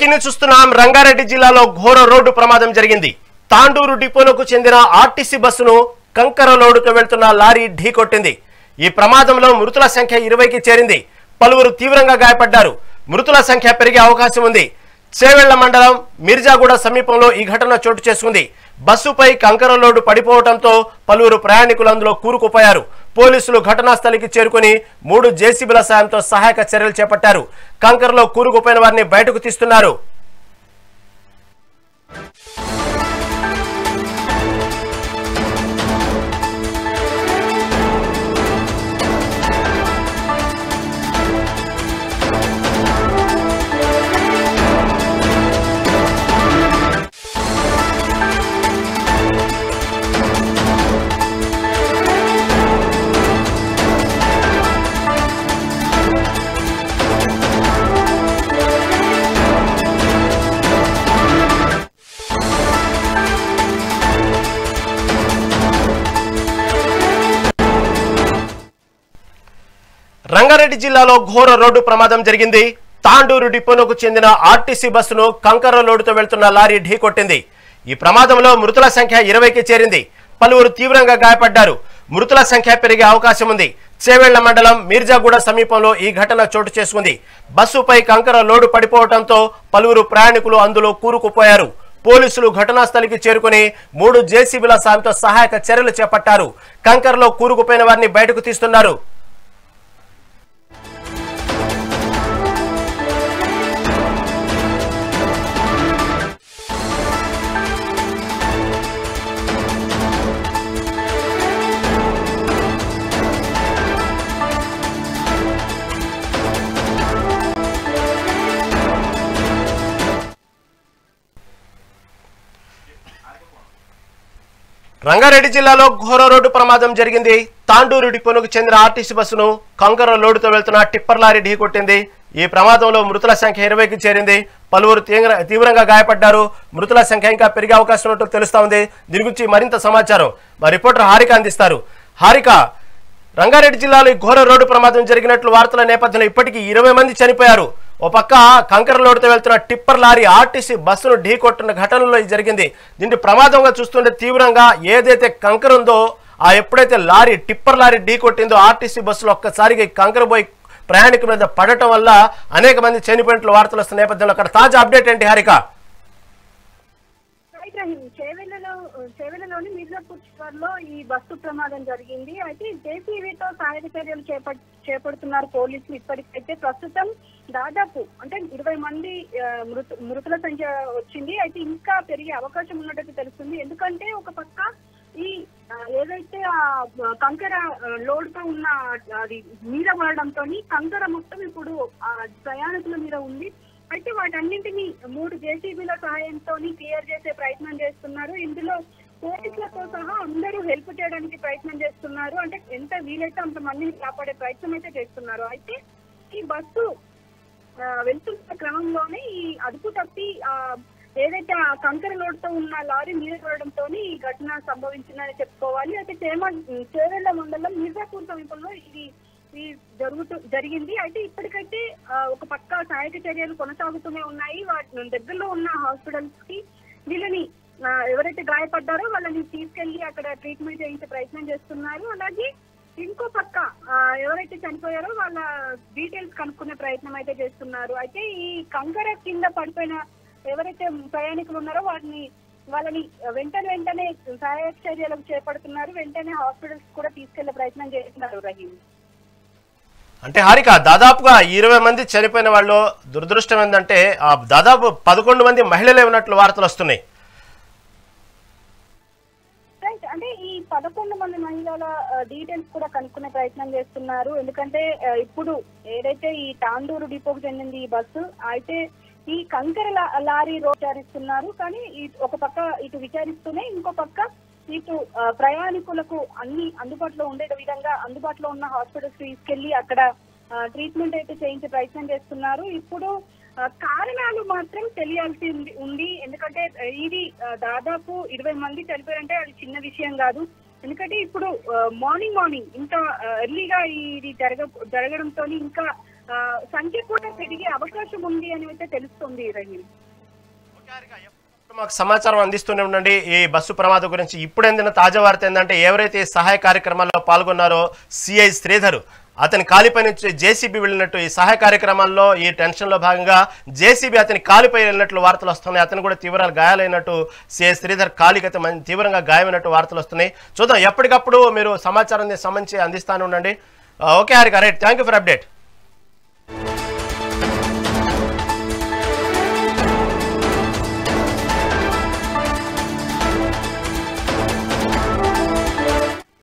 Breaking news చూస్తున్నాం. రంగారెడ్డి జిల్లాలో ఘోర రోడ్డు ప్రమాదం జరిగింది. తాండూరు డిపోలకు చెందిన ఆర్టీసీ బస్సును కంకర లోడుకు వెళ్తున్న లారీ ఢీకొట్టింది. ఈ ప్రమాదంలో మృతుల సంఖ్య 20కి చేరింది. పలువురు తీవ్రంగా గాయపడ్డారు. మృతుల సంఖ్య పెరిగే అవకాశం ఉంది. చేవెళ్ల మండలం మిర్జాగూడ సమీపంలో ఈ ఘటన చోటు చేసుకుంది. బస్సుపై కంకర లోడు పడిపోవడంతో పలువురు ప్రయాణికులు అందులో కూరుకుపోయారు. పోలీసులు ఘటనా స్థలికి చేరుకుని 3 జేసీబీల సాయంతో సహాయక చర్యలు చేపట్టారు. కంకరలో కూరుకుపోయిన వారిని బయటకు తీస్తున్నారు. రంగారెడ్డి జిల్లాలో ఘోర రోడ్డు ప్రమాదం జరిగింది. తాండూరు డిపోకు చెందిన ఆర్టీసీ బస్సును కంకర లోడుతో వెళ్తున్న లారీ ఢీకొట్టింది. ఈ ప్రమాదంలో మృతుల సంఖ్య 20కి చేరింది. పలువురు తీవ్రంగా గాయపడ్డారు. మృతుల సంఖ్య పెరిగే అవకాశం ఉంది. చేవెళ్ల మండలం మిర్జాగూడ సమీపంలో ఈ ఘటన చోటు చేసుకుంది. బస్సుపై కంకర లోడు పడిపోవడంతో పలువురు ప్రయాణికులు అందులో కూరుకుపోయారు. పోలీసులు ఘటనా స్థలికి చేరుకుని 3 జేసీబీల సాయంతో సహాయక చర్యలు చేపట్టారు. కంకరలో కూరుకుపోయిన వారిని బయటకు తీస్తున్నారు. రంగారెడ్డి జిల్లాలో ఘోర రోడ్డు ప్రమాదం జరిగింది. తాండూరు డిపోకు చెందిన ఆర్టీసీ బస్సును కంకర లోడుతో వెళ్తున్న టిప్పర్ లారీ ఢీకొట్టింది. ఈ ప్రమాదంలో మృతుల సంఖ్య 20కి చేరింది. పలువురు తీవ్రంగా గాయపడ్డారు. మృతుల సంఖ్య ఇంకా పెరిగే అవకాశం ఉన్నట్టు తెలుస్తా ఉంది. దీని గురించి మరింత సమాచారం మా రిపోర్టర్ హారిక అందిస్తారు. హారిక, రంగారెడ్డి జిల్లాలో ఈ ఘోర రోడ్డు ప్రమాదం జరిగినట్లు వార్తల నేపథ్యంలో ఇప్పటికీ 20 మంది చనిపోయారు. ఓ పక్క కంకర లోడుతో వెళ్తున్న టిప్పర్ లారీ ఆర్టీసీ బస్సును ఢీకొట్టిన ఘటనలో ఇది జరిగింది. దీన్ని ప్రమాదంగా చూస్తుంటే తీవ్రంగా ఏదైతే కంకర ఉందో ఎప్పుడైతే టిప్పర్ లారీ ఢీకొట్టిందో ఆర్టీసీ బస్సులో ఒక్కసారిగా కంకర పోయి ప్రయాణికుల మీద పడటం వల్ల అనేక మంది చనిపోయినట్లు వార్తలు వస్తున్న నేపథ్యంలో అక్కడ తాజా అప్డేట్ ఏంటి హారిక? చేవెళ్లలోని మిర్జాపూర్ లో ఈ బస్సు ప్రమాదం జరిగింది. అయితే జేసీబీతో సహాయక చర్యలు చేపడుతున్నారు పోలీసులు. ఇప్పటికైతే ప్రస్తుతం దాదాపు 20 మంది మృతుల సంఖ్య వచ్చింది. అయితే ఇంకా పెరిగే అవకాశం ఉన్నట్టు తెలుస్తుంది. ఎందుకంటే ఒక పక్క ఈ ఏదైతే ఆ కంకర లోడ్ తో ఉన్న అది మీద పడడంతో కంకర మొత్తం ఇప్పుడు ప్రయాణికుల మీద ఉంది. అయితే వాటన్నింటినీ 3 జేసీబీల సహాయంతో క్లియర్ చేసే ప్రయత్నం చేస్తున్నారు. ఇందులో పోలీసులతో సహా అందరూ హెల్ప్ చేయడానికి ప్రయత్నం చేస్తున్నారు. అంటే ఎంత వీలైతే అంత మందిని కాపాడే ప్రయత్నం అయితే చేస్తున్నారు. అయితే ఈ బస్సు వెళ్తున్న క్రమంలోనే ఈ అదుపు తప్పి ఏదైతే ఆ కంకర లోడ్ తో ఉన్న లారీ మీద పడడంతో ఈ ఘటన సంభవించిందని చెప్పుకోవాలి. అయితే చేవెళ్ల మండలం మిర్జాపూర్ సమీపంలో ఇది జరిగింది. అయితే ఇప్పటికైతే ఒక పక్క సహాయక చర్యలు కొనసాగుతూనే ఉన్నాయి. వాటి దగ్గరలో ఉన్న హాస్పిటల్స్ కి వీళ్ళని ఎవరైతే గాయపడ్డారో వాళ్ళని తీసుకెళ్లి అక్కడ ట్రీట్మెంట్ చేయించే ప్రయత్నం చేస్తున్నారు. అలాగే ఇంకో పక్క ఎవరైతే చనిపోయారో వాళ్ళ డీటెయిల్స్ కనుక్కునే ప్రయత్నం అయితే చేస్తున్నారు. అయితే ఈ కంకర కింద పడిపోయిన ఎవరైతే ప్రయాణికులు ఉన్నారో వాళ్ళని వెంటనే సహాయక చర్యలకు చేపడుతున్నారు. వెంటనే హాస్పిటల్స్ కూడా తీసుకెళ్లే ప్రయత్నం చేస్తున్నారు. రహీం, అంటే హారిక, దాదాపుగా 20 మంది చనిపోయిన వాళ్ళు దురదృష్టం ఏంటంటే దాదాపు 11 మంది మహిళలే ఉన్నట్లు వార్తలు వస్తున్నాయి. అంటే ఈ 11 మంది మహిళల డీటెయిల్స్ కూడా కనుక్కునే ప్రయత్నం చేస్తున్నారు. ఎందుకంటే ఇప్పుడు ఏదైతే ఈ తాండూరు డిపోకు చెందింది ఈ బస్సు, అయితే ఈ కంకర లారీ విచారిస్తున్నారు. కానీ ఒక పక్క ఇటు విచారిస్తూనే ఇంకో పక్క ఇటు ప్రయాణికులకు అన్ని అందుబాటులో ఉండే విధంగా అందుబాటులో ఉన్న హాస్పిటల్స్ తీసుకెళ్లి అక్కడ ట్రీట్మెంట్ అయితే చేయించే ప్రయత్నం చేస్తున్నారు. ఇప్పుడు కారణాలు మాత్రం తెలియాల్సి ఉంది. ఎందుకంటే ఇది దాదాపు 20 మంది చనిపోయారంటే అది చిన్న విషయం కాదు. ఎందుకంటే ఇప్పుడు మార్నింగ్ ఇంత ఎర్లీగా ఇది జరగడంతో ఇంకా సంఖ్య కూడా పెరిగే అవకాశం ఉంది అని అయితే తెలుస్తుంది రహీం. మాకు సమాచారం అందిస్తూనే ఉండండి ఈ బస్సు ప్రమాదం గురించి. ఇప్పుడు అందిన తాజా వార్త ఏంటంటే ఎవరైతే సహాయ కార్యక్రమాల్లో పాల్గొన్నారో సిఐ శ్రీధర్ అతని కాలిపై నుంచి జేసీబీ వెళ్ళినట్టు, ఈ సహాయ కార్యక్రమాల్లో ఈ టెన్షన్లో భాగంగా జేసీబీ అతని కాలిపై వెళ్ళినట్లు వార్తలు వస్తున్నాయి. అతను కూడా తీవ్ర గాయాలైనట్టు, సిఐ శ్రీధర్ కాలికి అయితే తీవ్రంగా గాయమైనట్టు వార్తలు వస్తున్నాయి. చూద్దాం, ఎప్పటికప్పుడు మీరు సమాచారాన్ని సంబంధించి అందిస్తానే ఉండండి. Okay Harika, right, thank you for update.